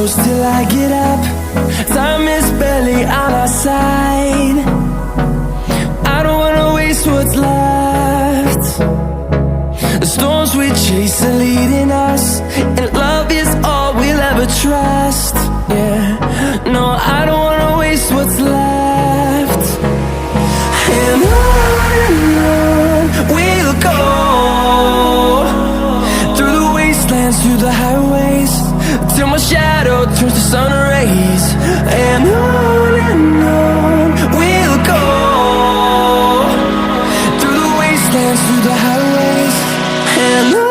close till I get up. Time is barely on our side. I don't wanna waste what's left. The storms we chase are leading us, and love is all we'll ever trust. Yeah, no, I don't wanna waste what's left. And on we'll go, through the wastelands, through the highways, till my shadow turns to sun rays. And on we'll go, through the wastelands, through the highways, and on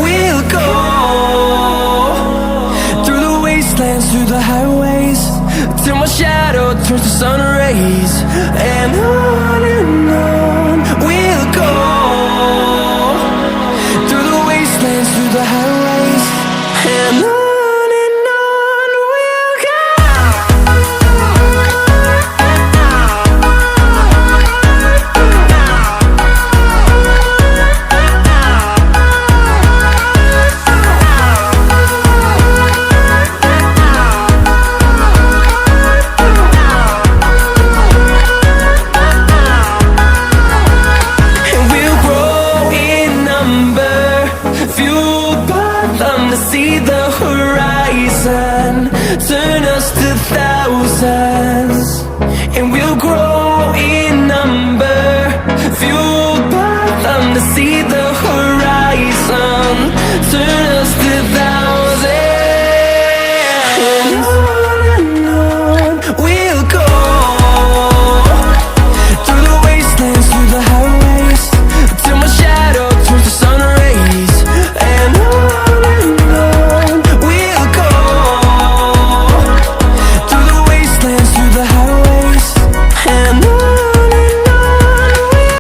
we'll go. Through the highways, till my shadow turns to sun rays. And on we'll go, through the wastelands, through the highways, and on we'll go. See the horizon, turn us to thousands, and we'll grow in number, fueled by them. To see the horizon, turn